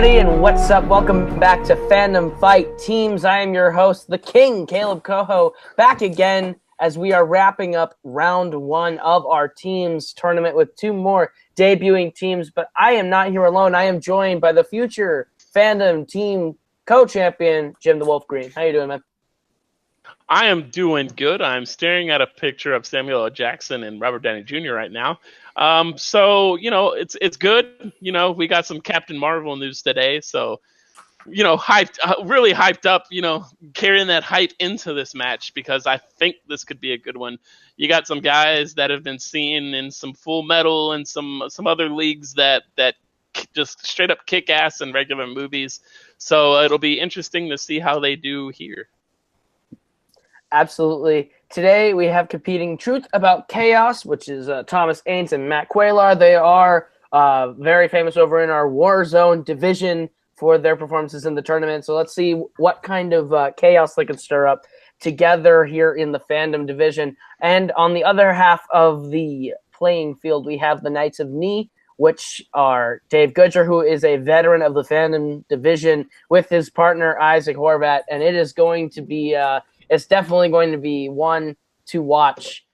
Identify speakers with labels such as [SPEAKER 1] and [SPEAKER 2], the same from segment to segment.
[SPEAKER 1] everybody, and what's up? Welcome back to Fandom Fight Teams. I am your host, the King, Caleb Coho, back again as we are wrapping up round one of our teams tournament with two more debuting teams. But I am not here alone. I am joined by the future Fandom Team co-champion, Jim the Wolf Green. How you doing, man?
[SPEAKER 2] I am doing good. I'm staring at a picture of Samuel L. Jackson and Robert Downey Jr. right now. So, it's good. We got some Captain Marvel news today. So, hyped, really hyped up, carrying that hype into this match because I think this could be a good one. You got some guys that have been seen in some Full Metal and some other leagues that just straight up kick ass in regular movies. So it'll be interesting to see how they do here.
[SPEAKER 1] Absolutely. Today we have competing Truth About Chaos, which is Thomas Ains and Matt Quaylar. They are very famous over in our Warzone division for their performances in the tournament. So let's see what kind of chaos they can stir up together here in the Fandom division. And on the other half of the playing field, we have the Knights of Knee, which are Dave Goodger, who is a veteran of the Fandom division, with his partner Isaac Horvat. And it is going to be... it's definitely going to be one to watch,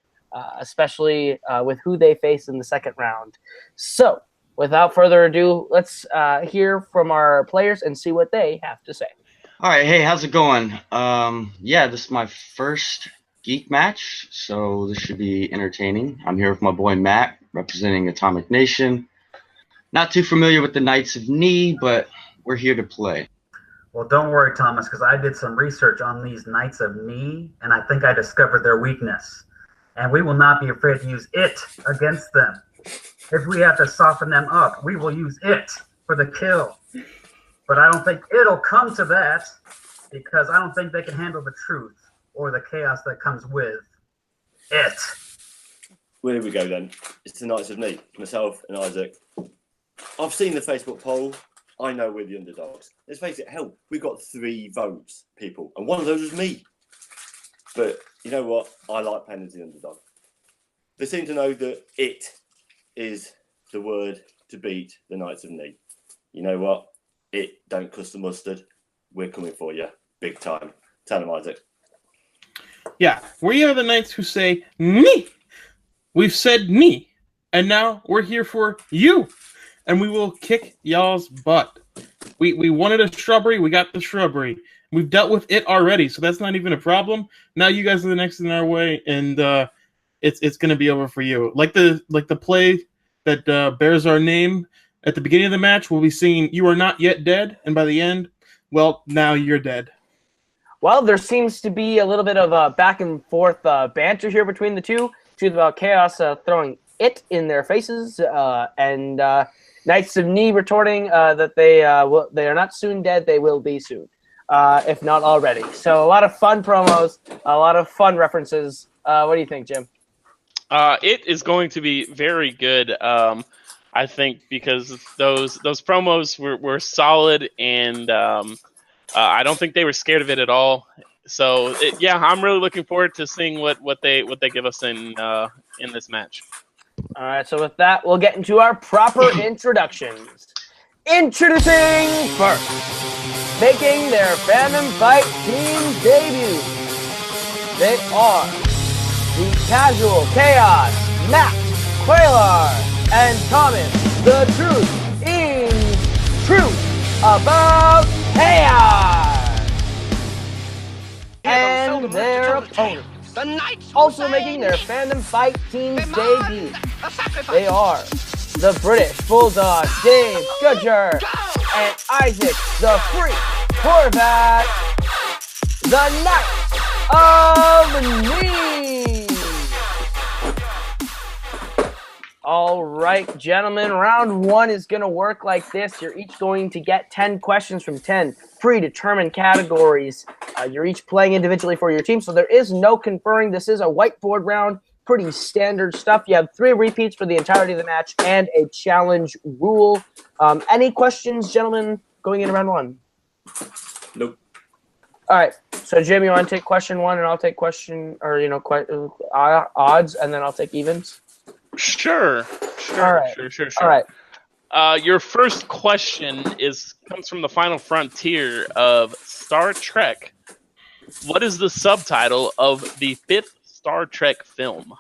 [SPEAKER 1] especially with who they face in the second round. So, without further ado, let's hear from our players and see what they have to say.
[SPEAKER 3] All right, hey, how's it going? This is my first Geek match, so this should be entertaining. I'm here with my boy Matt, representing Atomic Nation. Not too familiar with the Knights of Knee, but we're here to play.
[SPEAKER 4] Well, don't worry, Thomas, because I did some research on these Knights of Knee, and I think I discovered their weakness. And we will not be afraid to use it against them. If we have to soften them up, we will use it for the kill. But I don't think it'll come to that, because I don't think they can handle the truth or the chaos that comes with it.
[SPEAKER 5] Well, here we go then. It's the Knights of Knee, myself and Isaac. I've seen the Facebook poll. I know we're the underdogs. Let's face it, hell, we got 3 votes, people, and one of those was me. But you know what? I like playing as the underdog. They seem to know that it is the word to beat the Knights of Knee. You know what? It don't cuss the mustard. We're coming for you, big time. Tell them, Isaac.
[SPEAKER 6] Yeah, we are the Knights who say me. We've said me, and now we're here for you. And we will kick y'all's butt. We wanted a shrubbery. We got the shrubbery. We've dealt with it already, so that's not even a problem. Now you guys are the next in our way, and it's going to be over for you. Like the play that bears our name at the beginning of the match, we'll be singing "You Are Not Yet Dead," and by the end, well, now you're dead.
[SPEAKER 1] Well, there seems to be a little bit of back and forth banter here between the two. Truth About Chaos throwing it in their faces, and Knights of Knee retorting that they are not soon dead, they will be soon, if not already. So a lot of fun promos, a lot of fun references. What do you think, Jim?
[SPEAKER 2] It is going to be very good, I think, because those promos were solid, and I don't think they were scared of it at all. So I'm really looking forward to seeing what they give us in this match.
[SPEAKER 1] All right, so with that, we'll get into our proper introductions. Introducing first, making their Fandom Fight Team debut. They are the Casual Chaos, Matt Quaylar, and Thomas the Truth in Truth About Chaos. And their opponent. Also making their Fandom Fight Team's debut, they are the British Bulldog, Dave Goodger, and Isaac the Freak Horvat, the Knights of Knee. All right, gentlemen, round one is going to work like this. You're each going to get 10 questions from 10 predetermined categories. You're each playing individually for your team, so there is no conferring. This is a whiteboard round, pretty standard stuff. You have 3 repeats for the entirety of the match and a challenge rule. Any questions, gentlemen, going into round one?
[SPEAKER 5] Nope.
[SPEAKER 1] All right, so Jim, you want to take question 1, and I'll take odds, and then I'll take evens?
[SPEAKER 2] Sure.
[SPEAKER 1] All right.
[SPEAKER 2] Sure.
[SPEAKER 1] All right.
[SPEAKER 2] Your first question comes from the final frontier of Star Trek. What is the subtitle of the 5th Star Trek film?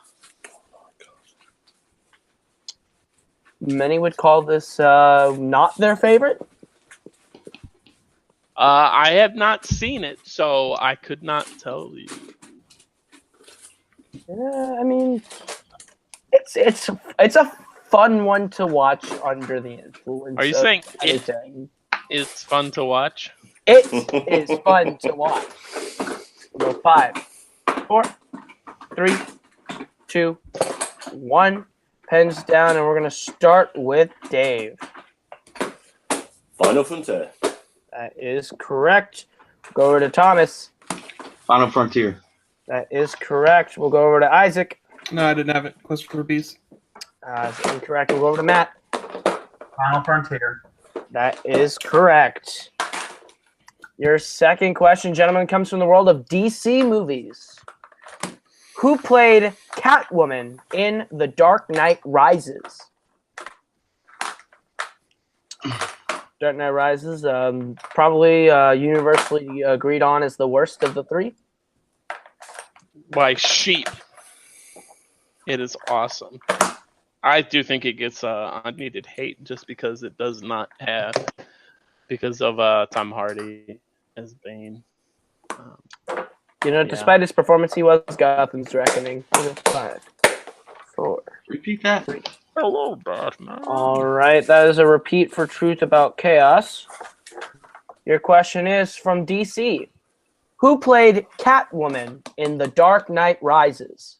[SPEAKER 1] Many would call this not their favorite.
[SPEAKER 2] I have not seen it, so I could not tell you.
[SPEAKER 1] I mean, it's a fun one to watch under the influence.
[SPEAKER 2] Are you
[SPEAKER 1] of
[SPEAKER 2] saying
[SPEAKER 1] anything.
[SPEAKER 2] it's fun to watch?
[SPEAKER 1] It is fun to watch. We'll go 5, 4, 3, 2, 1. Pens down, and we're gonna start with Dave.
[SPEAKER 5] Final Frontier.
[SPEAKER 1] That is correct. Go over to Thomas.
[SPEAKER 3] Final Frontier.
[SPEAKER 1] That is correct. We'll go over to Isaac.
[SPEAKER 6] No, I didn't have it. Quest for Beast.
[SPEAKER 1] That's incorrect. We'll go over to Matt.
[SPEAKER 4] Final Frontier.
[SPEAKER 1] That is correct. Your second question, gentlemen, comes from the world of DC movies. Who played Catwoman in The Dark Knight Rises? Dark Knight Rises, probably universally agreed on as the worst of the 3.
[SPEAKER 2] By sheep. It is awesome. I do think it gets unneeded hate just because it does not have, because of Tom Hardy as Bane.
[SPEAKER 1] Despite his performance, he was Gotham's Reckoning. 5, 4.
[SPEAKER 3] Repeat that.
[SPEAKER 2] Hello, Batman.
[SPEAKER 1] All right, that is a repeat for Truth About Chaos. Your question is from DC. Who played Catwoman in The Dark Knight Rises?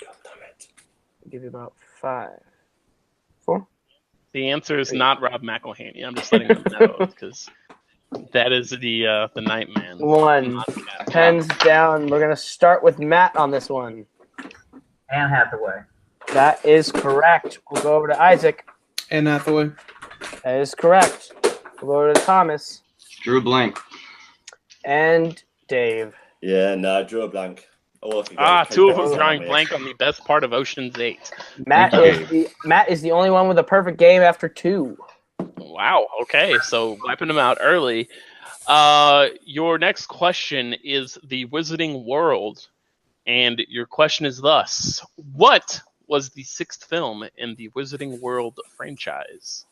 [SPEAKER 5] God damn it.
[SPEAKER 1] I'll give you about 5, 4.
[SPEAKER 2] The answer is not Rob McElhaney. I'm just letting them know because that is the Nightman.
[SPEAKER 1] 1. Pens down. We're going to start with Matt on this one.
[SPEAKER 4] Anne Hathaway.
[SPEAKER 1] That is correct. We'll go over to Isaac.
[SPEAKER 6] Anne Hathaway.
[SPEAKER 1] That is correct. We'll go over to Thomas.
[SPEAKER 3] Drew Blank.
[SPEAKER 1] And Dave.
[SPEAKER 5] Yeah, no, drew a blank.
[SPEAKER 2] Two of them drawing blank on the best part of Ocean's 8.
[SPEAKER 1] Matt is the only one with a perfect game after 2.
[SPEAKER 2] Wow. Okay, so wiping them out early. Your next question is the Wizarding World, and your question is thus: what was the 6th film in the Wizarding World franchise?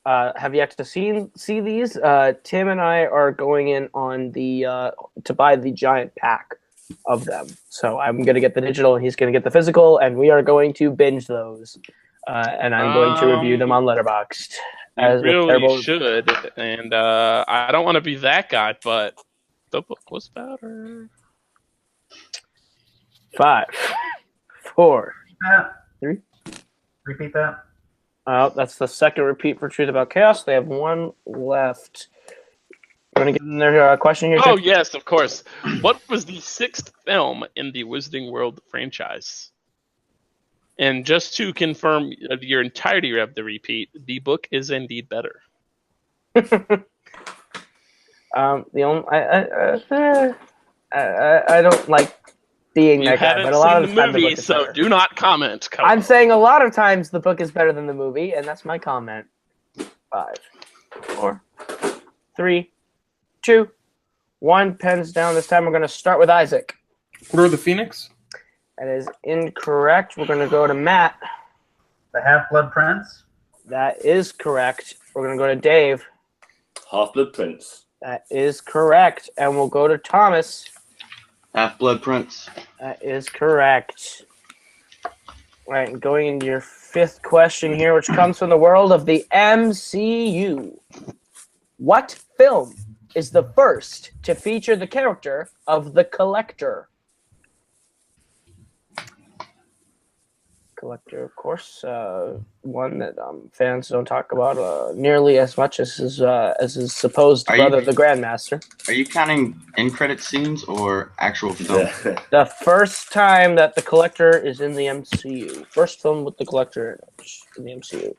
[SPEAKER 1] Have yet to see these. Tim and I are going in on the to buy the giant pack of them. So I'm going to get the digital, and he's going to get the physical, and we are going to binge those. And I'm going to review them on Letterboxd.
[SPEAKER 2] You really should, and I don't want to be that guy, but the book was better.
[SPEAKER 1] 5, 4, 3.
[SPEAKER 4] Repeat that.
[SPEAKER 1] That's the second repeat for Truth About Chaos. They have 1 left. You want to give them their question here?
[SPEAKER 2] Oh, yes, of course. What was the 6th film in the Wizarding World franchise? And just to confirm your entirety of the repeat, the book is indeed better.
[SPEAKER 1] The only I don't like being that guy, but a lot of the time the book is
[SPEAKER 2] so
[SPEAKER 1] better.
[SPEAKER 2] do not comment.
[SPEAKER 1] I'm saying a lot of times the book is better than the movie, and that's my comment. 5, 4, 3, 2, 1. Pens down. This time we're going to start with Isaac.
[SPEAKER 6] Order of the Phoenix.
[SPEAKER 1] That is incorrect. We're going to go to Matt.
[SPEAKER 4] The Half-Blood Prince.
[SPEAKER 1] That is correct. We're going to go to Dave.
[SPEAKER 5] Half-Blood Prince.
[SPEAKER 1] That is correct. And we'll go to Thomas.
[SPEAKER 3] Half-Blood Prince.
[SPEAKER 1] That is correct. All right, going into your 5th question here, which comes from the world of the MCU. What film is the first to feature the character of the Collector? Collector, of course, one that fans don't talk about nearly as much as his supposed brother, the Grandmaster.
[SPEAKER 3] Are you counting end-credit scenes or actual film?
[SPEAKER 5] Yeah.
[SPEAKER 1] The first time that the Collector is in the MCU. First film with the Collector in the MCU.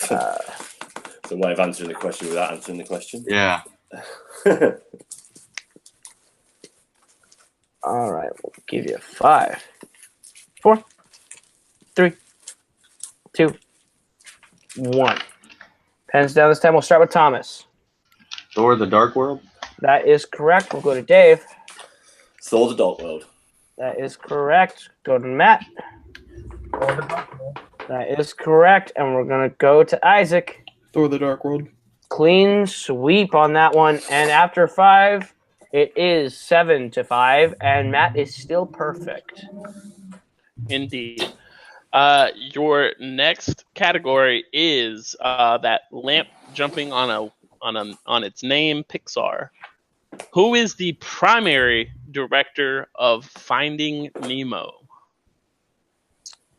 [SPEAKER 5] It's a way of answering the question without answering the question.
[SPEAKER 3] Yeah.
[SPEAKER 1] All right, we'll give you 5, 4, 3, 2, 1. Pens down this time. We'll start with Thomas.
[SPEAKER 3] Thor: The Dark World.
[SPEAKER 1] That is correct. We'll go to Dave.
[SPEAKER 5] Thor: The Dark World.
[SPEAKER 1] That is correct. Go to Matt.
[SPEAKER 4] Thor: The Dark World.
[SPEAKER 1] That is correct. And we're going to go to Isaac.
[SPEAKER 6] Thor: The Dark World.
[SPEAKER 1] Clean sweep on that one. And after 5, it is 7-5. And Matt is still perfect.
[SPEAKER 2] Indeed. Your next category is that lamp jumping on its name, Pixar. Who is the primary director of Finding Nemo?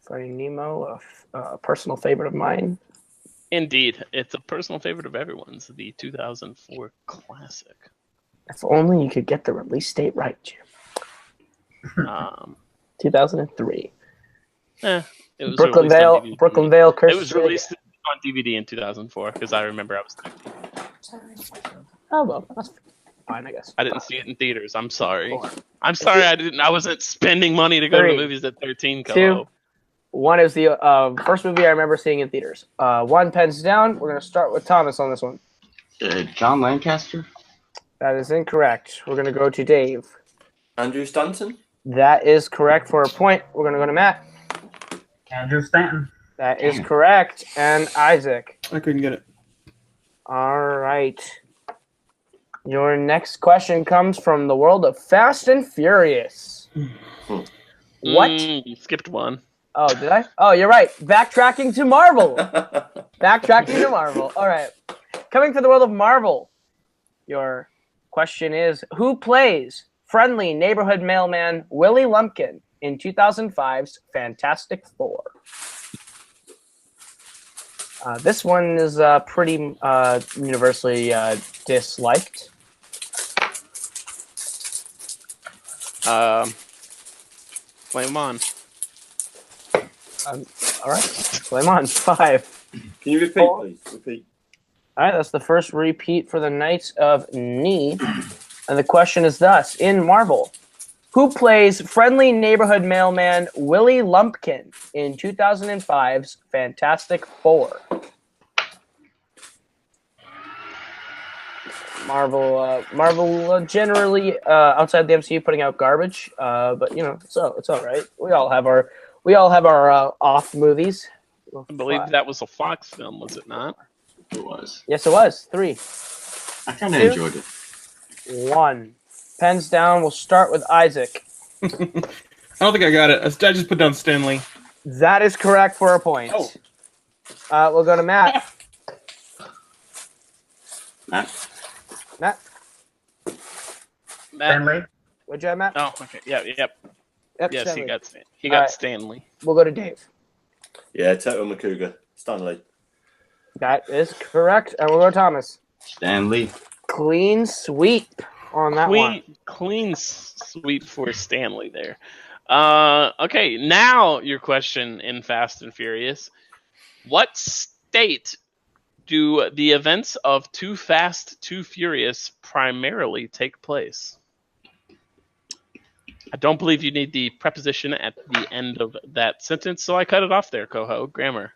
[SPEAKER 1] Finding Nemo, a personal favorite of mine.
[SPEAKER 2] Indeed, it's a personal favorite of everyone's. The 2004 classic.
[SPEAKER 1] If only you could get the release date right, Jim. 2003.
[SPEAKER 2] It was
[SPEAKER 1] Brooklyn
[SPEAKER 2] released on
[SPEAKER 1] Vale.
[SPEAKER 2] DVD.
[SPEAKER 1] Brooklyn Vale.
[SPEAKER 2] It was released on DVD in 2004 because I remember I was 13.
[SPEAKER 1] Oh well, that's fine, I guess.
[SPEAKER 2] I didn't see it in theaters. I'm sorry.
[SPEAKER 1] 4,
[SPEAKER 2] I'm sorry. I wasn't spending money to go to
[SPEAKER 1] 3,
[SPEAKER 2] the movies at 13.
[SPEAKER 1] 2, 1 is the first movie I remember seeing in theaters. 1 pens down. We're gonna start with Thomas on this one.
[SPEAKER 3] John Lancaster.
[SPEAKER 1] That is incorrect. We're gonna go to Dave.
[SPEAKER 5] Andrew Stanton.
[SPEAKER 1] That is correct for a point. We're gonna go to Matt.
[SPEAKER 4] Andrew Stanton.
[SPEAKER 1] That is correct. And Isaac.
[SPEAKER 6] I couldn't get it.
[SPEAKER 1] All right. Your next question comes from the world of Fast and Furious. What?
[SPEAKER 2] You skipped one.
[SPEAKER 1] Oh, did I? Oh, you're right. Backtracking to Marvel. Backtracking to Marvel. All right. Coming from the world of Marvel, your question is, who plays friendly neighborhood mailman Willie Lumpkin in 2005's Fantastic Four? This one is pretty universally disliked.
[SPEAKER 2] Flame on.
[SPEAKER 1] All right. Flame on. 5.
[SPEAKER 5] Can you repeat, please? Repeat.
[SPEAKER 1] All right. That's the first repeat for the Knights of Ni. And the question is thus, in Marvel, who plays friendly neighborhood mailman Willie Lumpkin in 2005's Fantastic Four? Marvel generally outside the MCU putting out garbage, but you know, so it's all right. We all have our off movies.
[SPEAKER 2] I believe that was a Fox film, was it not?
[SPEAKER 3] It was.
[SPEAKER 1] Yes, it was. 3,
[SPEAKER 3] I kind of
[SPEAKER 1] 2,
[SPEAKER 3] enjoyed it.
[SPEAKER 1] 1. Pens down. We'll start with Isaac.
[SPEAKER 6] I don't think I got it. I just put down Stanley.
[SPEAKER 1] That is correct for a point.
[SPEAKER 6] Oh.
[SPEAKER 1] We'll go to Matt.
[SPEAKER 3] Matt.
[SPEAKER 4] Stanley.
[SPEAKER 1] What'd you have, Matt?
[SPEAKER 2] Oh, okay. Yep.
[SPEAKER 1] Yep,
[SPEAKER 2] Yes,
[SPEAKER 1] Stanley.
[SPEAKER 2] he got
[SPEAKER 1] right.
[SPEAKER 2] Stanley.
[SPEAKER 1] We'll go to Dave.
[SPEAKER 5] Yeah, Toto McCougar. Stanley.
[SPEAKER 1] That is correct. And we'll go to Thomas.
[SPEAKER 3] Stanley.
[SPEAKER 1] Clean sweep on that one.
[SPEAKER 2] Clean sweep for Stanley there. Okay, now your question in Fast and Furious. What state do the events of Too Fast, Too Furious primarily take place? I don't believe you need the preposition at the end of that sentence, so I cut it off there, Coho. Grammar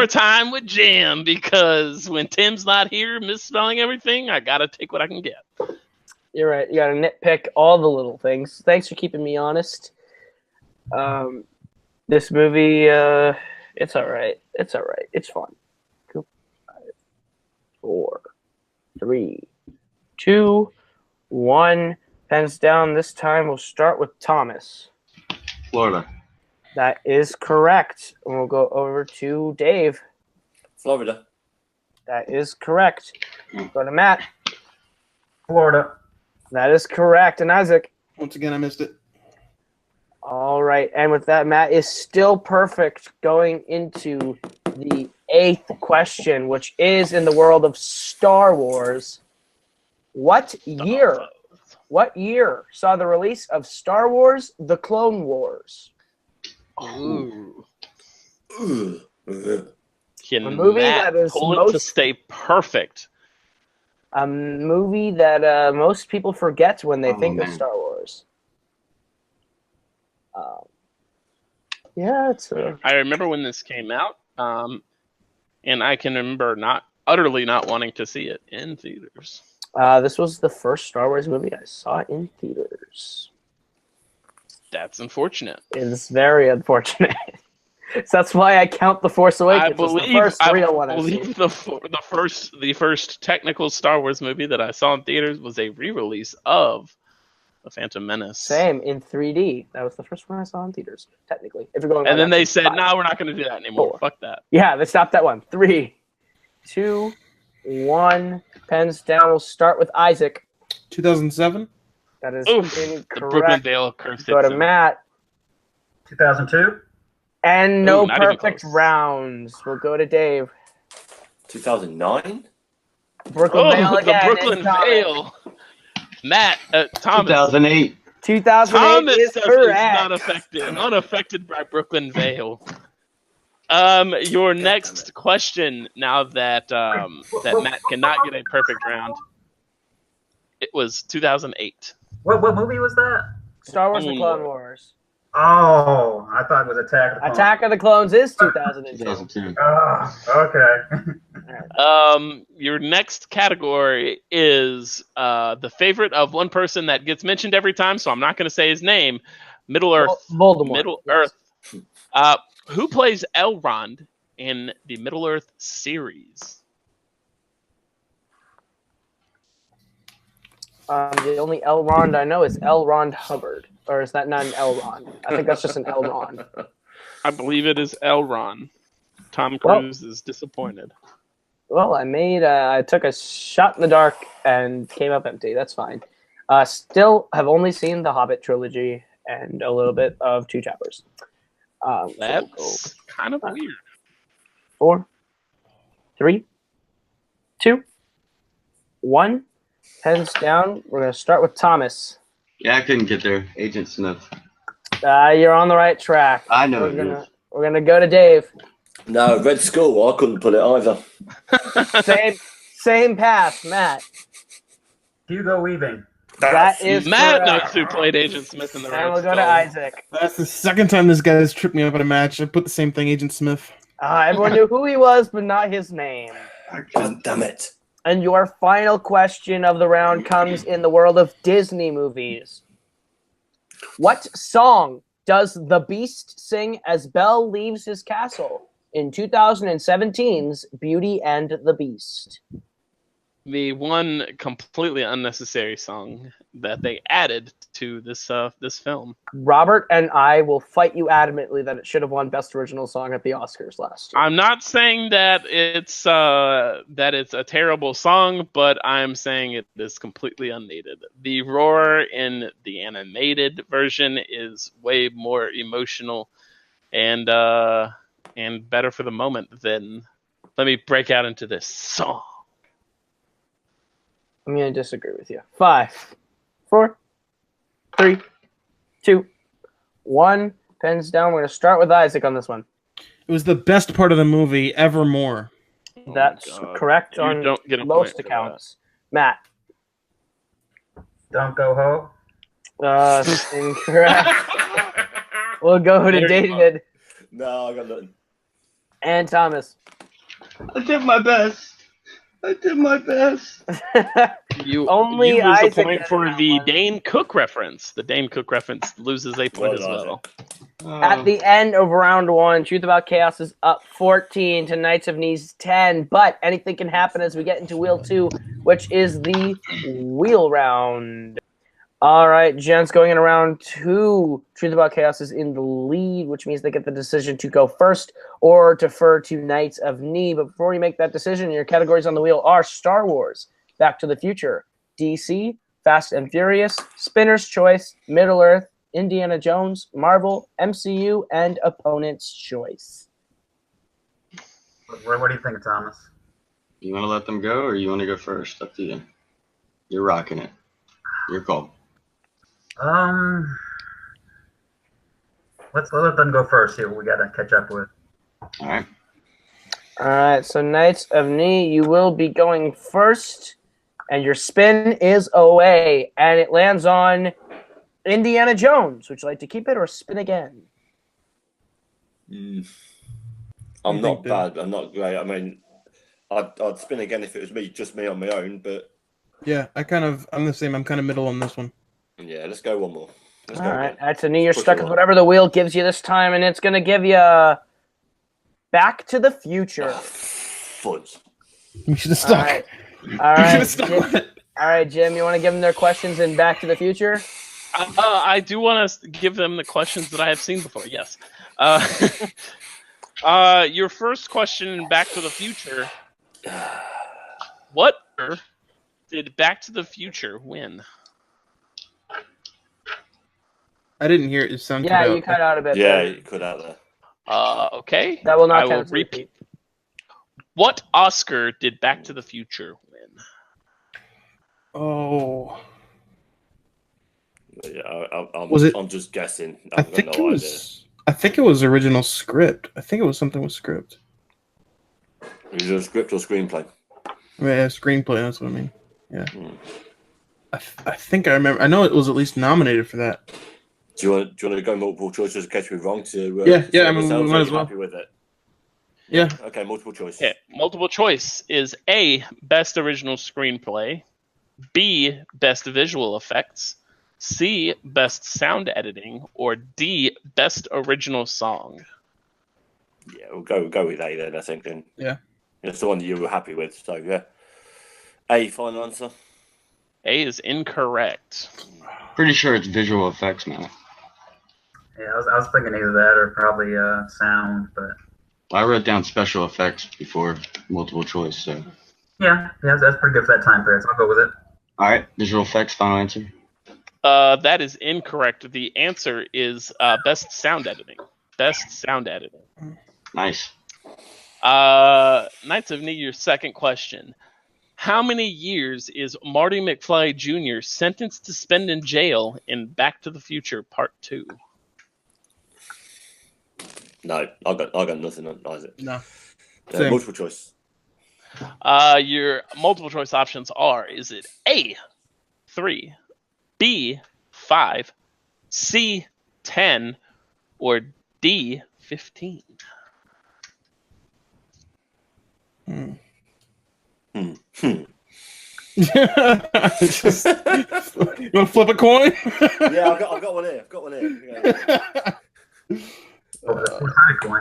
[SPEAKER 2] time with Jim, because when Tim's not here misspelling everything, I gotta take what I can get.
[SPEAKER 1] You're right. You gotta nitpick all the little things. Thanks for keeping me honest. This movie, it's all right. It's all right. It's fun. 5, 4, 3, 2, 1. Pens down. This time we'll start with Thomas.
[SPEAKER 3] Florida.
[SPEAKER 1] That is correct. And we'll go over to Dave.
[SPEAKER 5] Florida.
[SPEAKER 1] That is correct. Go to Matt.
[SPEAKER 4] Florida.
[SPEAKER 1] That is correct. And Isaac.
[SPEAKER 6] Once again, I missed it.
[SPEAKER 1] All right. And with that, Matt is still perfect going into the 8th question, which is in the world of Star Wars. What year saw the release of Star Wars: The Clone Wars?
[SPEAKER 2] Ooh.
[SPEAKER 1] A movie that is
[SPEAKER 2] hold it to stay perfect.
[SPEAKER 1] A movie that most people forget when they think of Star Wars. Yeah, it's
[SPEAKER 2] I remember when this came out, and I can remember utterly not wanting to see it in theaters.
[SPEAKER 1] this was the first Star Wars movie I saw in theaters.
[SPEAKER 2] That's unfortunate.
[SPEAKER 1] It's very unfortunate. So that's why I count The Force Awakens as the first real one I've seen.
[SPEAKER 2] the first technical Star Wars movie that I saw in theaters was a re-release of The Phantom Menace.
[SPEAKER 1] Same, in 3D. That was the first one I saw in theaters, technically. If you're going
[SPEAKER 2] And then they said,
[SPEAKER 1] five.
[SPEAKER 2] "No, we're not going to do that anymore.
[SPEAKER 1] 4.
[SPEAKER 2] Fuck that."
[SPEAKER 1] Yeah, they stopped that one. 3, 2, 1. Pens down. We'll start with Isaac.
[SPEAKER 6] 2007.
[SPEAKER 1] That is
[SPEAKER 2] Oof,
[SPEAKER 1] incorrect.
[SPEAKER 2] the Brooklyn Vale curse.
[SPEAKER 1] Go to Matt.
[SPEAKER 4] 2002.
[SPEAKER 1] And no
[SPEAKER 2] not even
[SPEAKER 1] perfect
[SPEAKER 2] close.
[SPEAKER 1] rounds. We'll go to Dave.
[SPEAKER 5] 2009.
[SPEAKER 1] Brooklyn Vale again.
[SPEAKER 2] The Brooklyn Vale. Matt, Thomas.
[SPEAKER 3] 2008.
[SPEAKER 1] 2008
[SPEAKER 2] Thomas
[SPEAKER 1] is
[SPEAKER 2] is
[SPEAKER 1] correct.
[SPEAKER 2] unaffected by Brooklyn Vale. Your next question, now that that Matt cannot get a perfect round, it was 2008.
[SPEAKER 4] What movie was that?
[SPEAKER 1] Star Wars: The
[SPEAKER 2] Clone
[SPEAKER 1] Clone
[SPEAKER 2] Wars.
[SPEAKER 1] Wars.
[SPEAKER 4] Oh, I thought it was
[SPEAKER 1] Attack of the Clones is 2002.
[SPEAKER 3] 2002.
[SPEAKER 4] Okay.
[SPEAKER 2] Your next category is the favorite of one person that gets mentioned every time, so I'm not going to say his name. Middle Earth.
[SPEAKER 1] Voldemort.
[SPEAKER 2] Middle
[SPEAKER 1] Yes.
[SPEAKER 2] Earth. Who plays Elrond in the Middle Earth series?
[SPEAKER 1] The only Elrond I know is Elrond Hubbard. Or is that not an Elrond? I think that's just an Elrond.
[SPEAKER 2] I believe it is Elrond. Tom Cruise is disappointed.
[SPEAKER 1] Well, I took a shot in the dark and came up empty. That's fine. Still have only seen the Hobbit trilogy and a little bit of Two Towers.
[SPEAKER 2] That's kind of weird.
[SPEAKER 1] 4, 3, 2, 1. Pens down. We're going to start with Thomas.
[SPEAKER 3] Yeah, I couldn't get there. Agent Smith.
[SPEAKER 1] You're on the right track.
[SPEAKER 3] I know.
[SPEAKER 1] We're gonna go to Dave.
[SPEAKER 5] No, Red Skull. I couldn't put it either.
[SPEAKER 1] Same path, Matt.
[SPEAKER 4] Hugo Weaving.
[SPEAKER 1] That is
[SPEAKER 2] Matt
[SPEAKER 1] correct.
[SPEAKER 2] knows who played Agent Smith in the
[SPEAKER 1] And we'll
[SPEAKER 2] Red
[SPEAKER 1] go to
[SPEAKER 2] Skull.
[SPEAKER 1] Isaac.
[SPEAKER 6] That's the second time this guy has tripped me up at a match. I put the same thing, Agent Smith.
[SPEAKER 1] Everyone knew who he was, but not his name.
[SPEAKER 5] God damn it.
[SPEAKER 1] And your final question of the round comes in the world of Disney movies. What song does the Beast sing as Belle leaves his castle in 2017's Beauty and the Beast?
[SPEAKER 2] The one completely unnecessary song that they added to this film.
[SPEAKER 1] Robert and I will fight you adamantly that it should have won Best Original Song at the Oscars last year.
[SPEAKER 2] I'm not saying that it's a terrible song, but I'm saying it is completely unneeded. The roar in the animated version is way more emotional and better for the moment than let me break out into this song.
[SPEAKER 1] I'm going to disagree with you. 5, 4, 3, 2, 1. Pens down. We're going to start with Isaac on this one.
[SPEAKER 6] It was the best part of the movie, Evermore.
[SPEAKER 1] That's correct on
[SPEAKER 2] don't get a
[SPEAKER 1] most
[SPEAKER 2] point for
[SPEAKER 1] accounts. Matt.
[SPEAKER 4] Don't go ho.
[SPEAKER 1] Incorrect. We'll go to David
[SPEAKER 5] No, I got nothing.
[SPEAKER 1] and Thomas.
[SPEAKER 3] I did my best.
[SPEAKER 2] You
[SPEAKER 1] Only
[SPEAKER 2] lose
[SPEAKER 1] Isaac
[SPEAKER 2] a point
[SPEAKER 1] gets
[SPEAKER 2] for
[SPEAKER 1] that
[SPEAKER 2] the
[SPEAKER 1] one.
[SPEAKER 2] Dane Cook reference. The Dane Cook reference loses a point as well.
[SPEAKER 1] At the end of round 1, Truth About Chaos is up 14 to Knights of Knees 10, but anything can happen as we get into wheel 2, which is the wheel round. All right, gents, going in round 2, Truth About Chaos is in the lead, which means they get the decision to go first or defer to Knights of Knee. But before you make that decision, your categories on the wheel are Star Wars, Back to the Future, DC, Fast and Furious, Spinner's Choice, Middle-earth, Indiana Jones, Marvel, MCU, and Opponent's Choice.
[SPEAKER 4] What do you think, Thomas?
[SPEAKER 3] You want to let them go, or you want to go first? Up to you. You're rocking it. Your call.
[SPEAKER 4] Let's let them go first. See what we got to catch up with.
[SPEAKER 3] All right.
[SPEAKER 1] All right, so Knights of Knee, you will be going first, and your spin is away, and it lands on Indiana Jones. Would you like to keep it or spin again?
[SPEAKER 5] I'm not bad. I'm not great. I mean, I'd spin again if it was just me on my own. But
[SPEAKER 6] Yeah, I'm the same. I'm kind of middle on this one.
[SPEAKER 5] yeah, let's go one more. Let's go
[SPEAKER 1] All right.
[SPEAKER 5] again.
[SPEAKER 1] That's a knee. You're
[SPEAKER 5] Push
[SPEAKER 1] stuck
[SPEAKER 5] it
[SPEAKER 1] with
[SPEAKER 5] on.
[SPEAKER 1] whatever the wheel gives you this time, and it's going to give you Back to the Future.
[SPEAKER 5] Fudge.
[SPEAKER 6] You should have stuck.
[SPEAKER 1] All right.
[SPEAKER 6] You should have stuck.
[SPEAKER 1] All right, Jim, you want to give them their questions in Back to the Future?
[SPEAKER 2] I do want to give them the questions that I have seen before. Yes. Your first question in Back to the Future. What year did Back to the Future win?
[SPEAKER 6] I didn't hear it. It sounded
[SPEAKER 1] Yeah,
[SPEAKER 6] cut out.
[SPEAKER 1] you cut out a bit.
[SPEAKER 5] Yeah,
[SPEAKER 1] there.
[SPEAKER 5] you could out there.
[SPEAKER 2] Okay.
[SPEAKER 1] That will not
[SPEAKER 2] I will
[SPEAKER 1] count.
[SPEAKER 2] repeat. What Oscar did Back to the Future win?
[SPEAKER 6] Oh.
[SPEAKER 5] Yeah, I'm just guessing.
[SPEAKER 6] I think it was original script. I think it was something with script.
[SPEAKER 5] Is it a script or screenplay?
[SPEAKER 6] Yeah, screenplay. That's what I mean. Yeah. I think I remember. I know it was at least nominated for that.
[SPEAKER 5] Do you want to go multiple choice in case we're wrong?
[SPEAKER 6] Yeah. I mean, we might as well.
[SPEAKER 5] Happy with it.
[SPEAKER 6] Yeah.
[SPEAKER 5] Okay, multiple choice.
[SPEAKER 2] Okay. Multiple choice is A, Best Original Screenplay, B, Best Visual Effects, C, Best Sound Editing, or D, Best Original Song.
[SPEAKER 5] Yeah, we'll go with A then, I think. Then.
[SPEAKER 6] Yeah.
[SPEAKER 5] It's the one that you were happy with, so yeah. A, final answer.
[SPEAKER 2] A is incorrect.
[SPEAKER 3] Pretty sure it's visual effects, man.
[SPEAKER 4] Yeah, I was thinking either that or probably sound, but
[SPEAKER 3] I wrote down special effects before multiple choice, so.
[SPEAKER 4] yeah, that's pretty good for that time period, so I'll go with it.
[SPEAKER 3] All right, visual effects, final answer.
[SPEAKER 2] That is incorrect. The answer is Best Sound Editing. Best Sound Editing.
[SPEAKER 3] Nice.
[SPEAKER 2] Knights of Knee, your second question. How many years is Marty McFly Jr. sentenced to spend in jail in Back to the Future Part 2?
[SPEAKER 5] No, I got nothing on Isaac.
[SPEAKER 6] No.
[SPEAKER 5] Multiple choice.
[SPEAKER 2] Your multiple choice options are: is it A, 3, B, 5, C, 10, or D, 15?
[SPEAKER 6] Just, you want to flip a coin?
[SPEAKER 5] Yeah, I've got one here. Yeah.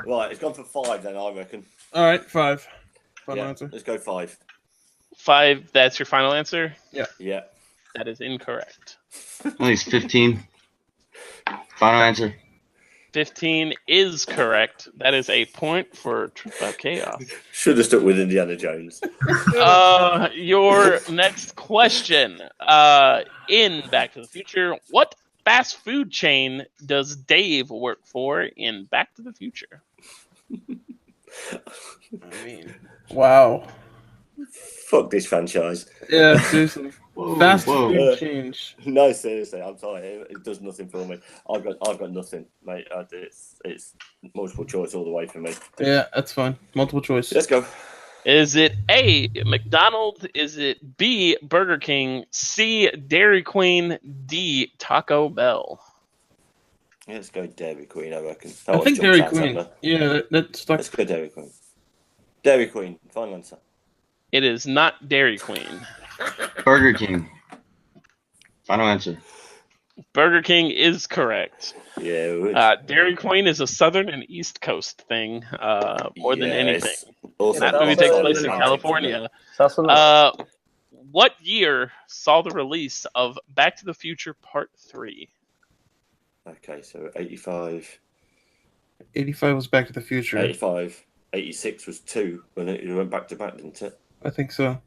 [SPEAKER 5] Right, it's gone for 5 then, I reckon.
[SPEAKER 6] All right, 5. Final answer.
[SPEAKER 5] Let's go 5.
[SPEAKER 2] 5, that's your final answer?
[SPEAKER 5] Yeah.
[SPEAKER 2] That is incorrect.
[SPEAKER 3] I think it's 15. Final answer.
[SPEAKER 2] 15 is correct. That is a point for Chaos.
[SPEAKER 5] Should have stuck with Indiana Jones.
[SPEAKER 2] Your next question. In Back to the Future, what fast food chain does Dave work for in Back to the Future?
[SPEAKER 6] I mean, wow.
[SPEAKER 5] Fuck this franchise.
[SPEAKER 6] Yeah, seriously. Fast
[SPEAKER 3] whoa.
[SPEAKER 6] food change.
[SPEAKER 5] No, seriously, I'm sorry. It does nothing for me. I've got nothing, mate. It's multiple choice all the way for me.
[SPEAKER 6] Yeah, that's fine. Multiple choice.
[SPEAKER 5] Let's go.
[SPEAKER 2] Is it A, McDonald's? Is it B, Burger King? C, Dairy Queen? D, Taco Bell?
[SPEAKER 5] Yeah, let's go Dairy Queen, I reckon.
[SPEAKER 6] I think Dairy Queen. Yeah, that's stuck.
[SPEAKER 5] Let's go Dairy Queen. Dairy Queen, final answer.
[SPEAKER 2] It is not Dairy Queen.
[SPEAKER 3] Burger King. Final answer.
[SPEAKER 2] Burger King is correct.
[SPEAKER 5] Yeah.
[SPEAKER 2] Dairy Queen is a Southern and East Coast thing, more than anything.
[SPEAKER 5] Also,
[SPEAKER 2] that movie takes place in California. What year saw the release of Back to the Future Part 3?
[SPEAKER 5] Okay, so 85.
[SPEAKER 6] 85 was Back to the Future.
[SPEAKER 5] 85. 86 was 2 when it went back to back, didn't it?
[SPEAKER 6] I think so.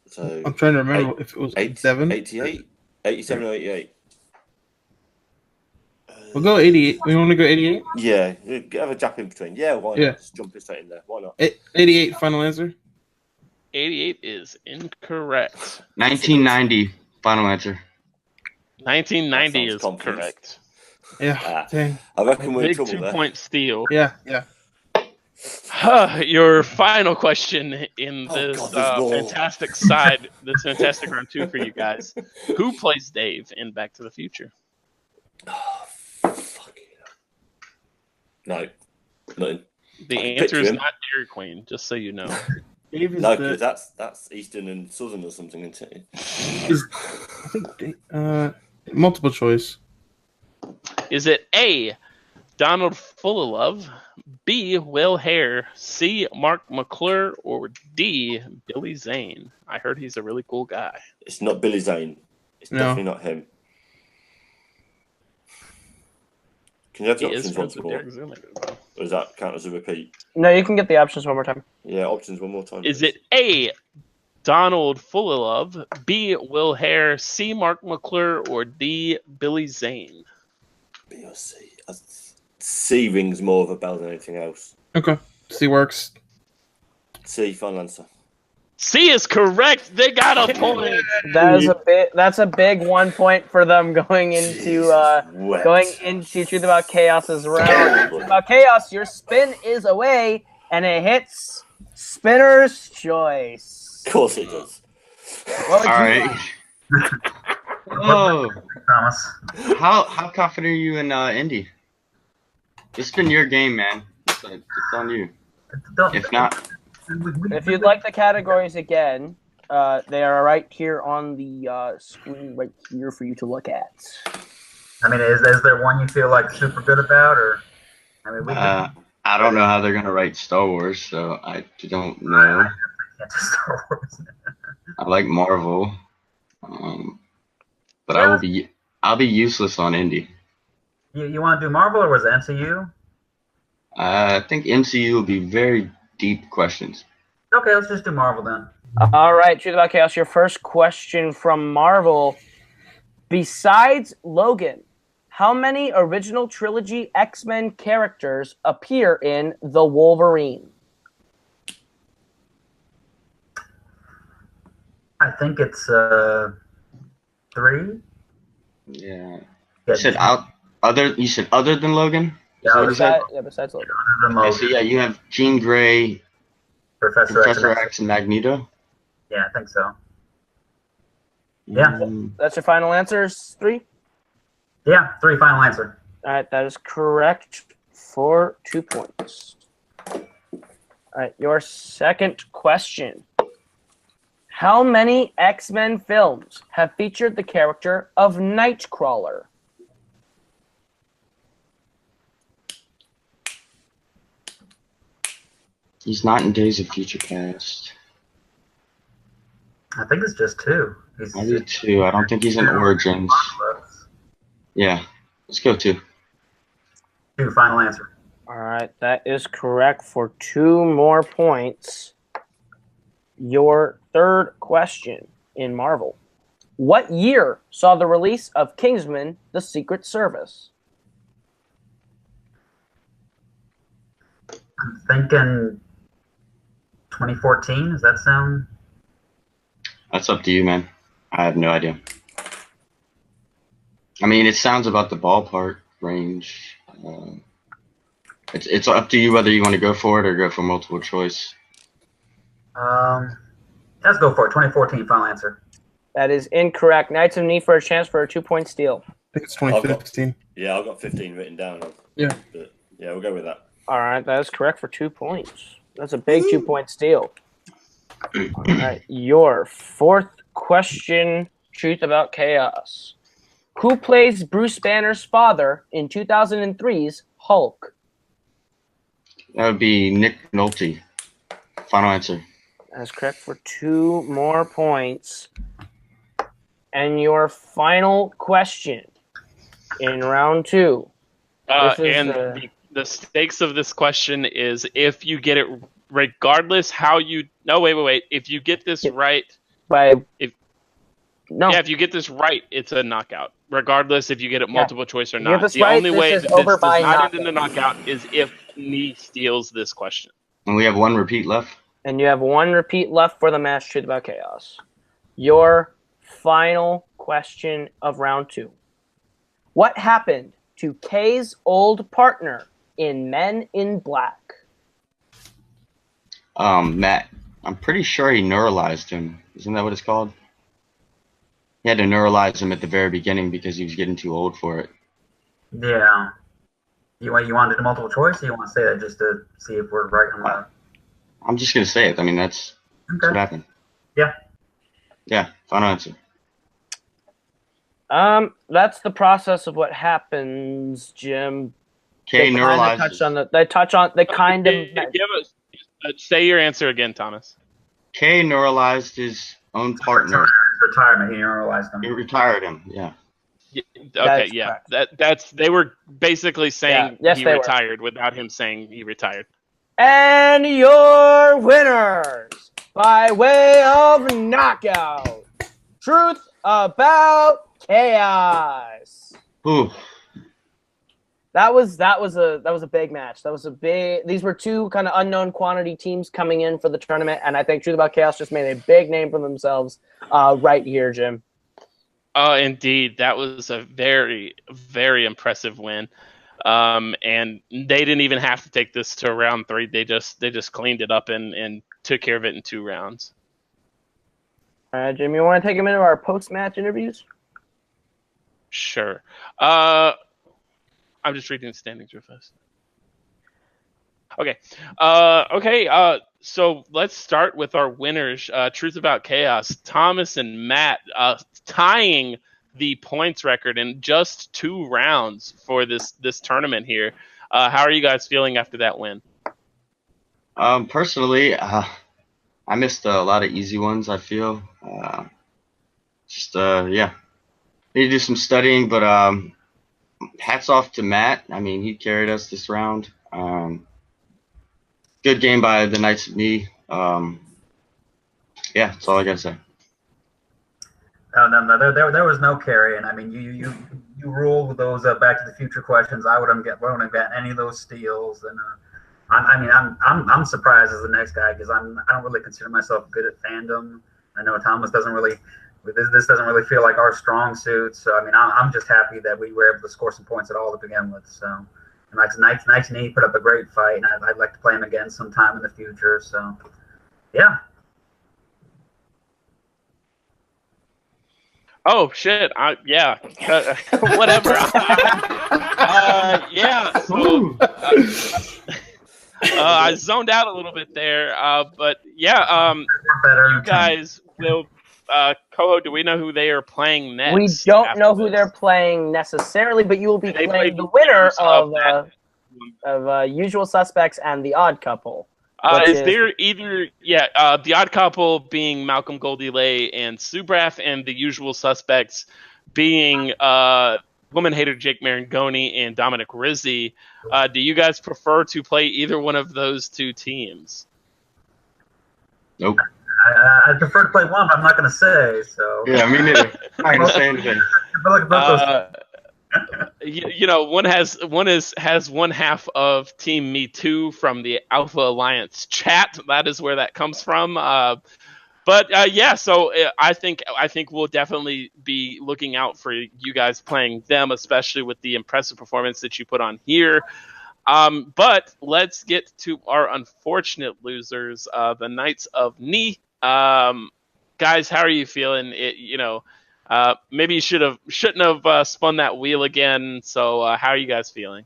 [SPEAKER 5] So
[SPEAKER 6] I'm trying to remember if it was 7.
[SPEAKER 5] 88? 87 or 88?
[SPEAKER 6] We'll go 88. We want to go 88?
[SPEAKER 5] Yeah, have a gap in between. Yeah, why not?
[SPEAKER 6] Yeah.
[SPEAKER 5] Just jump it straight in there. Why not?
[SPEAKER 6] 88, final answer.
[SPEAKER 2] 88 is incorrect.
[SPEAKER 3] 1990. Final answer.
[SPEAKER 2] 1990 is correct.
[SPEAKER 6] Yeah, dang.
[SPEAKER 5] I reckon we're in
[SPEAKER 2] Big
[SPEAKER 5] trouble there.
[SPEAKER 2] 2-point steal.
[SPEAKER 6] Yeah.
[SPEAKER 2] Your final question in this
[SPEAKER 5] God, there's more.
[SPEAKER 2] this fantastic round 2 for you guys. Who plays Dave in Back to the Future?
[SPEAKER 5] Fucking hell. No. Nothing.
[SPEAKER 2] The answer is not Dairy Queen, just so you know.
[SPEAKER 6] Dave is
[SPEAKER 5] No,
[SPEAKER 6] the,
[SPEAKER 5] because that's Eastern and Southern or something, isn't it?
[SPEAKER 6] I think multiple choice.
[SPEAKER 2] Is it A, Donald Fullilove, B, Will Hare, C, Mark McClure, or D, Billy Zane? I heard he's a really cool guy.
[SPEAKER 5] It's not Billy Zane. It's definitely not him. Can you have the options once more? Or does that count as a repeat?
[SPEAKER 1] No, you can get the options one more time.
[SPEAKER 5] Yeah, options one more time.
[SPEAKER 2] Is it A, Donald Fullilove, B, Will Hare, C, Mark McClure, or D, Billy Zane?
[SPEAKER 5] B or C? C rings more of a bell than anything else.
[SPEAKER 6] Okay. C works.
[SPEAKER 5] C, final answer.
[SPEAKER 2] C is correct. They got a point.
[SPEAKER 1] That's a big 1 point for them going into Truth About Chaos's round. Truth About Chaos, your spin is away, and it hits Spinner's Choice.
[SPEAKER 5] Of course it does.
[SPEAKER 3] All right. Oh,
[SPEAKER 4] Thomas.
[SPEAKER 3] how confident are you in Indy? It's been your game, man. It's on you. If not,
[SPEAKER 1] If you'd like the categories again, they are right here on the screen right here for you to look at.
[SPEAKER 4] I mean, is there one you feel like super good about, or? I mean,
[SPEAKER 3] I don't know how they're gonna write Star Wars, so I don't know.
[SPEAKER 4] Star Wars.
[SPEAKER 3] I like Marvel, but I'll be useless on Indy.
[SPEAKER 4] You want to do Marvel or was it MCU?
[SPEAKER 3] I think MCU will be very deep questions.
[SPEAKER 4] Okay, let's just do Marvel then.
[SPEAKER 1] All right, Truth About Chaos, your first question from Marvel. Besides Logan, how many original trilogy X-Men characters appear in The Wolverine?
[SPEAKER 4] I think it's 3.
[SPEAKER 3] Yeah. You said other than Logan?
[SPEAKER 4] Yeah,
[SPEAKER 1] Besides Logan.
[SPEAKER 3] Okay, so yeah, you have Jean Grey, Professor X, and Magneto.
[SPEAKER 4] Yeah, I think so. Yeah.
[SPEAKER 1] That's your final answer, 3?
[SPEAKER 4] Yeah, 3 final answer.
[SPEAKER 1] All right, that is correct for 2 points. All right, your second question. How many X-Men films have featured the character of Nightcrawler?
[SPEAKER 3] He's not in Days of Future Past.
[SPEAKER 4] I think it's just 2.
[SPEAKER 3] Maybe 2. I don't think he's in Origins. Yeah, let's go 2.
[SPEAKER 4] 2 final answer.
[SPEAKER 1] All right, that is correct for 2 more points. Your third question in Marvel. What year saw the release of Kingsman: The Secret Service?
[SPEAKER 4] I'm thinking 2014. Does that sound?
[SPEAKER 3] That's up to you, man. I have no idea. I mean, it sounds about the ballpark range. It's up to you whether you want to go for it or go for multiple choice.
[SPEAKER 4] Let's go for it. 2014 final answer.
[SPEAKER 1] That is incorrect. Knights of Knee for a chance for a 2-point steal.
[SPEAKER 6] I think it's 2015.
[SPEAKER 5] I've got 15 written down.
[SPEAKER 6] Yeah.
[SPEAKER 5] But yeah, we'll go with that.
[SPEAKER 1] All right, that is correct for 2 points. That's a big 2-point steal. All right, your fourth question, Truth About Chaos. Who plays Bruce Banner's father in 2003's Hulk?
[SPEAKER 3] That would be Nick Nolte. Final answer.
[SPEAKER 1] That's correct for 2 more points. And your final question in round 2.
[SPEAKER 2] The stakes of this question is if you get it regardless how you... No, wait. If you get this right... If you get this right, it's a knockout. Regardless if you get it multiple choice or not. The only way that this does not end in a knockout is if Nee steals this question.
[SPEAKER 3] And we have 1 repeat left.
[SPEAKER 1] And you have 1 repeat left for the match Truth About Chaos. Your final question of round 2. What happened to Kay's old partner in Men in Black?
[SPEAKER 3] Matt, I'm pretty sure he neuralized him. Isn't that what it's called? He had to neuralize him at the very beginning because he was getting too old for it.
[SPEAKER 4] Yeah. You want to do multiple choice, or you want to say that just to see if we're right or wrong?
[SPEAKER 3] I'm just gonna say it. I mean, that's what happened.
[SPEAKER 4] Yeah.
[SPEAKER 3] Yeah. Final answer.
[SPEAKER 1] That's the process of what happens, Jim.
[SPEAKER 3] K neuralized.
[SPEAKER 2] Say your answer again, Thomas.
[SPEAKER 3] K neuralized his own partner.
[SPEAKER 4] Retirement. He neuralized him.
[SPEAKER 3] He retired him. Yeah.
[SPEAKER 2] Okay, yeah. That's they were basically saying he retired without him saying he retired.
[SPEAKER 1] And your winners by way of knockout. Truth about chaos.
[SPEAKER 3] Ooh.
[SPEAKER 1] That was a big match. These were two kind of unknown quantity teams coming in for the tournament, and I think Truth About Chaos just made a big name for themselves right here, Jim.
[SPEAKER 2] Oh, indeed. That was a very, very impressive win. And they didn't even have to take this to round 3. They just cleaned it up and took care of it in 2 rounds.
[SPEAKER 1] All right, Jim, you want to take them into our post-match interviews?
[SPEAKER 2] Sure. I'm just reading the standings real fast. Okay. So let's start with our winners. Truth About Chaos, Thomas and Matt, tying the points record in just 2 rounds for this tournament here. How are you guys feeling after that win?
[SPEAKER 3] Personally, I missed a lot of easy ones. I feel need to do some studying, but hats off to Matt. I mean, he carried us this round. Good game by the Knights of Knee. That's all I gotta say.
[SPEAKER 4] No, there was no carrying. I mean, you ruled with those Back to the Future questions. I wouldn't have gotten any of those steals, and I'm surprised as the next guy because I don't really consider myself good at Fandom. I know Thomas doesn't really. This doesn't really feel like our strong suit. So I mean, I'm just happy that we were able to score some points at all to begin with. So, and like Knights Knee put up a great fight, and I'd like to play him again sometime in the future. So, yeah.
[SPEAKER 2] Oh shit! Whatever. I zoned out a little bit there, but yeah. You guys will. Koho, do we know who they are playing next?
[SPEAKER 1] We don't know who they're playing necessarily, but you will be playing the winner of Usual Suspects and The Odd Couple.
[SPEAKER 2] There either The Odd Couple being Malcolm Goldie-Lay and Subrath, and The Usual Suspects being Woman Hater Jake Marangoni and Dominic Rizzi. Do you guys prefer to play either one of those 2 teams?
[SPEAKER 3] Nope.
[SPEAKER 4] I prefer to play one, but I'm not going to say. So
[SPEAKER 3] yeah, me neither. I'm not going to say anything.
[SPEAKER 2] One has one half of Team Me Too from the Alpha Alliance chat. That is where that comes from. So I think we'll definitely be looking out for you guys playing them, especially with the impressive performance that you put on here. But let's get to our unfortunate losers, the Knights of Knee. Guys, how are you feeling? Maybe you shouldn't have spun that wheel again. So how are you guys feeling?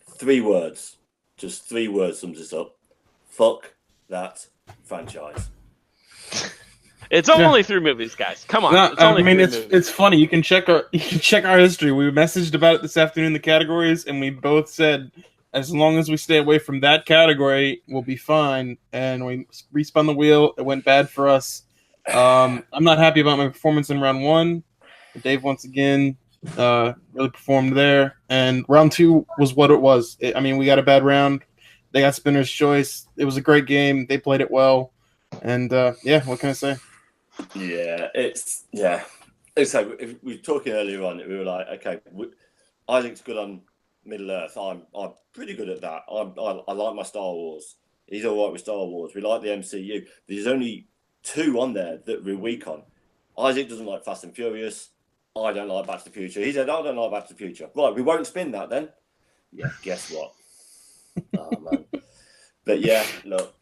[SPEAKER 5] 3 words. Just 3 words sums this up. Fuck that franchise.
[SPEAKER 2] It's only 3 movies, guys. Come on.
[SPEAKER 6] No, it's funny. You can check our history. We messaged about it this afternoon in the categories, and we both said as long as we stay away from that category, we'll be fine. And we respun the wheel. It went bad for us. I'm not happy about my performance in round 1. Dave once again really performed there, and round 2 was what it was. We got a bad round. They got spinner's choice. It was a great game. They played it well, and what can I say?
[SPEAKER 5] Yeah, it's like if we were talking earlier on, we were like, okay, Isaac's good on Middle Earth. I'm pretty good at that. I like my Star Wars. He's all right with Star Wars. We like the MCU. There's only 2 on there that we're weak on. Isaac doesn't like Fast and Furious. I don't like Back to the Future. He said, I don't like Back to the Future. Right, we won't spin that then. Yeah, guess what? Oh, man. But yeah, look,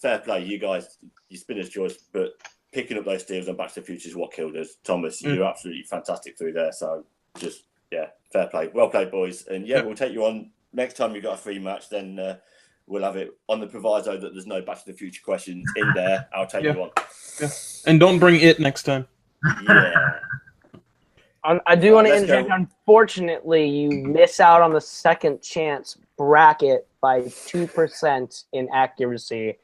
[SPEAKER 5] fair play, you guys, you spinner's choice, but picking up those steals on Back to the Future is what killed us. Thomas, you're absolutely fantastic through there. So just, yeah, fair play. Well played, boys. And yeah, we'll take you on next time you've got a free match. Then we'll have it on the proviso that there's no Back to the Future questions in there. I'll take you on.
[SPEAKER 6] Yeah. And don't bring it next time.
[SPEAKER 5] Yeah.
[SPEAKER 1] I do want to interject. Unfortunately, you miss out on the second chance bracket by 2% in accuracy,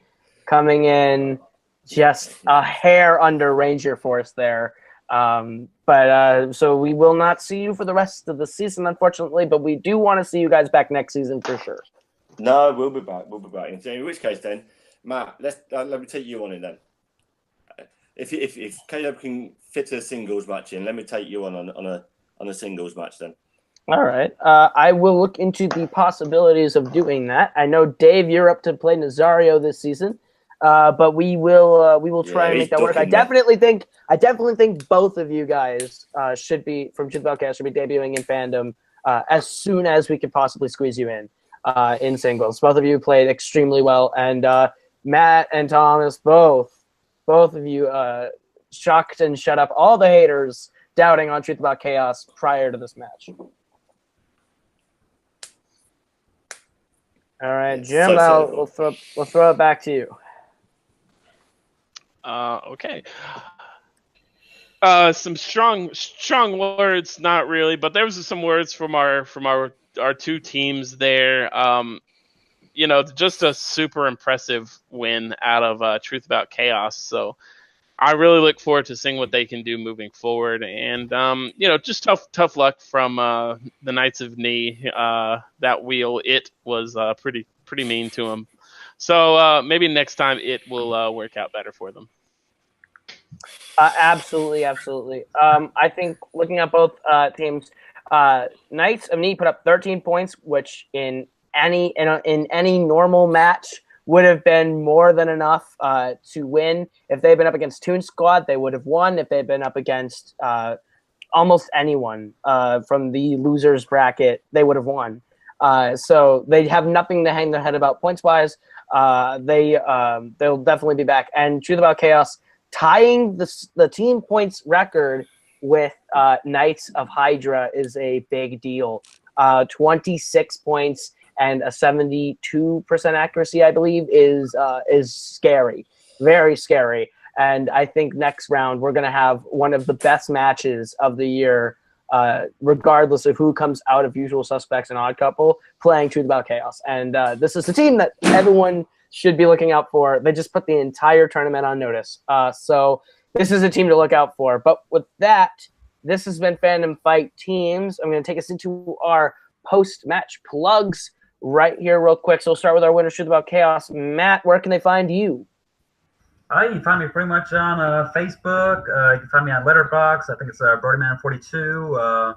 [SPEAKER 1] coming in just a hair under Ranger Force there. So we will not see you for the rest of the season, unfortunately, but we do want to see you guys back next season for sure.
[SPEAKER 5] No, we'll be back. We'll be back. In which case, then, Matt, let me take you on in then. If Caleb can fit a singles match in, let me take you on a singles match then.
[SPEAKER 1] All right. I will look into the possibilities of doing that. I know, Dave, you're up to play Nazario this season, but we will try and make that work. I definitely think both of you guys should be from Truth About Chaos should be debuting in Fandom as soon as we could possibly squeeze you in singles. Both of you played extremely well, and Matt and Thomas both of you shocked and shut up all the haters doubting on Truth About Chaos prior to this match. All right, Jim, we'll throw it back to you.
[SPEAKER 2] Okay. Some strong words, not really, but there was some words from our two teams there. Just a super impressive win out of Truth About Chaos. So I really look forward to seeing what they can do moving forward. And, just tough luck from the Knights of Knee. That wheel, it was pretty mean to them. So maybe next time it will work out better for them.
[SPEAKER 1] Absolutely. I think looking at both teams, Knights of Knee put up 13 points, which in any normal match would have been more than enough to win. If they'd been up against Toon Squad, they would have won. If they'd been up against almost anyone from the losers bracket, they would have won. So they have nothing to hang their head about points wise. They'll definitely be back. And Truth About Chaos tying the team points record with Knights of Hydra is a big deal. 26 points and a 72% accuracy, I believe, is scary, very scary. And I think next round we're going to have one of the best matches of the year, regardless of who comes out of Usual Suspects and Odd Couple, playing Truth About Chaos. And this is the team that everyone should be looking out for. They just put the entire tournament on notice. So this is a team to look out for. But with that, this has been Fandom Fight Teams. I'm going to take us into our post-match plugs right here real quick. So we'll start with our winner, Truth About Chaos. Matt, where can they find you?
[SPEAKER 4] You can find me pretty much on Facebook. You can find me on Letterboxd. I think it's BrodyMan42.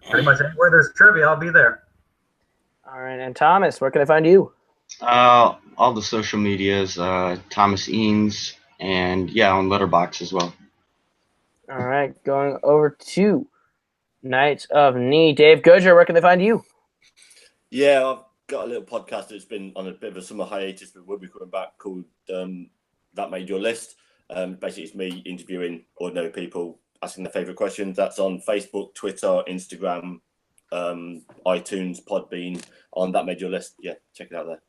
[SPEAKER 4] Pretty much anywhere there's trivia, I'll be there.
[SPEAKER 1] All right, and Thomas, where can I find you?
[SPEAKER 3] All the social medias, Thomas Eanes, and on Letterboxd as well.
[SPEAKER 1] All right, going over to Knights of Knee. Dave Goodger, where can they find you?
[SPEAKER 5] Yeah, I've got a little podcast that's been on a bit of a summer hiatus, but we'll be coming back called That Made Your List. Basically, it's me interviewing ordinary people, asking their favourite questions. That's on Facebook, Twitter, Instagram, iTunes, Podbean, on That Made Your List. Yeah, check it out there.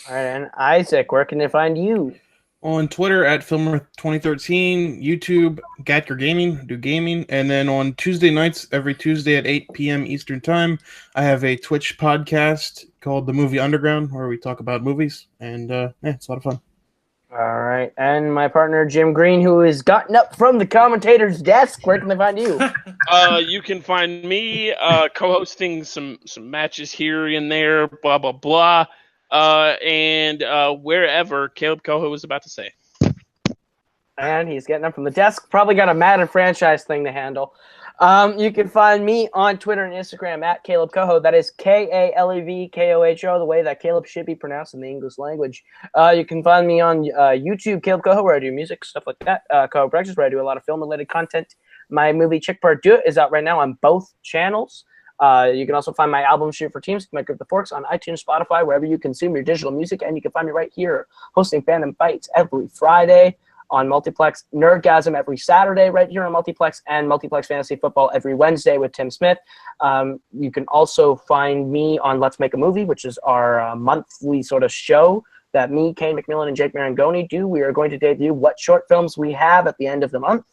[SPEAKER 1] All right, and Isaac, where can they find you?
[SPEAKER 6] On Twitter at Filmer2013, YouTube, Gatker Gaming, do gaming, and then on Tuesday nights, every Tuesday at 8 p.m. Eastern Time, I have a Twitch podcast called The Movie Underground, where we talk about movies, and it's a lot of fun.
[SPEAKER 1] All right, and my partner Jim Green, who has gotten up from the commentator's desk, where can they find you?
[SPEAKER 2] You can find me co-hosting some matches here and there, blah blah blah. And wherever Caleb Coho was about to say.
[SPEAKER 1] And he's getting up from the desk. Probably got a Madden franchise thing to handle. You can find me on Twitter and Instagram at Caleb Coho. That is KALEVKOHO, the way that Caleb should be pronounced in the English language. You can find me on YouTube, Caleb Coho, where I do music, stuff like that. Coho Breakfast, where I do a lot of film-related content. My movie Chick Part Do It is out right now on both channels. You can also find my album Shoot for Teams, my Grip the Forks, on iTunes, Spotify, wherever you consume your digital music. And you can find me right here hosting Fandom Fights every Friday on Multiplex, Nerdgasm every Saturday right here on Multiplex, and Multiplex Fantasy Football every Wednesday with Tim Smith. You can also find me on Let's Make a Movie, which is our monthly sort of show that me, Kane McMillan, and Jake Marangoni do. We are going to debut what short films we have at the end of the month,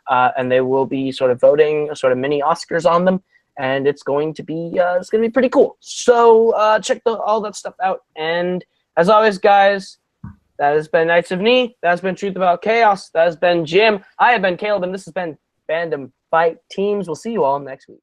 [SPEAKER 1] and they will be sort of voting sort of mini Oscars on them, and it's going to be pretty cool. So check all that stuff out. And as always, guys, that has been Knights of Knee. That has been Truth About Chaos. That has been Jim. I have been Caleb, and this has been Fandom Fight Teams. We'll see you all next week.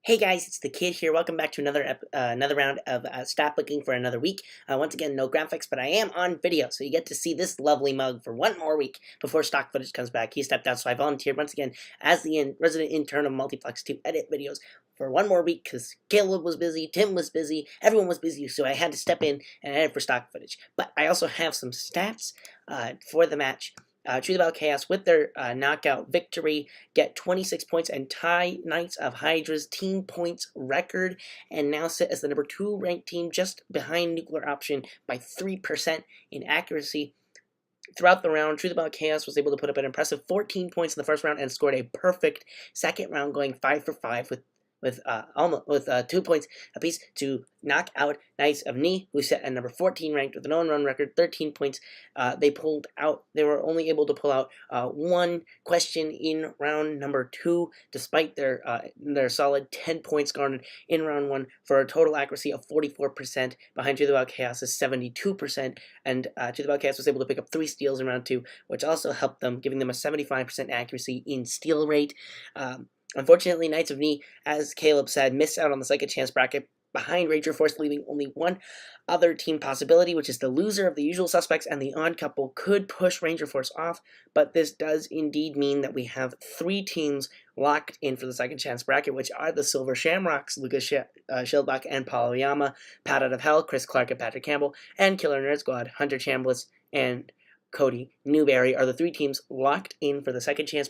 [SPEAKER 7] Hey guys, it's the Kid here. Welcome back to another round of Stop Looking for Another Week. Once again, no graphics, but I am on video, so you get to see this lovely mug for one more week before stock footage comes back. He stepped out, so I volunteered once again as the resident intern of Multiplex to edit videos for one more week because Caleb was busy, Tim was busy, everyone was busy, so I had to step in and edit for stock footage. But I also have some stats for the match. Truth About Chaos, with their knockout victory, get 26 points and tie Knights of Hydra's team points record, and now sit as the number 2 ranked team, just behind Nuclear Option by 3% in accuracy. Throughout the round, Truth About Chaos was able to put up an impressive 14 points in the first round and scored a perfect second round, going 5 for 5 with 2 points apiece to knock out Knights of Knee, who set at number 14 ranked with an on-run record, 13 points. They were only able to pull out one question in round number 2, despite their solid 10 points garnered in round 1, for a total accuracy of 44%, behind Truth About Chaos is 72%, and Truth About Chaos was able to pick up 3 steals in round 2, which also helped them, giving them a 75% accuracy in steal rate. Unfortunately, Knights of Knee, as Caleb said, missed out on the second chance bracket behind Ranger Force, leaving only one other team possibility, which is the loser of the Usual Suspects and the Odd Couple could push Ranger Force off, but this does indeed mean that we have 3 teams locked in for the second chance bracket, which are the Silver Shamrocks, Lucas Schildbach and Paul Oyama, Pat Out of Hell, Chris Clark and Patrick Campbell, and Killer Nerd Squad, Hunter Chambliss and Cody Newberry are the 3 teams locked in for the second chance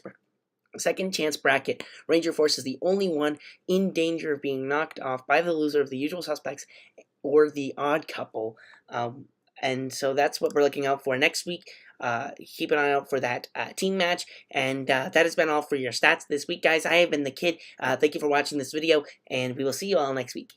[SPEAKER 7] bracket. Ranger Force is the only one in danger of being knocked off by the loser of the Usual Suspects or the Odd Couple. And so that's what we're looking out for next week. Keep an eye out for that team match. And that has been all for your stats this week, guys. I have been the Kid. Thank you for watching this video, and we will see you all next week.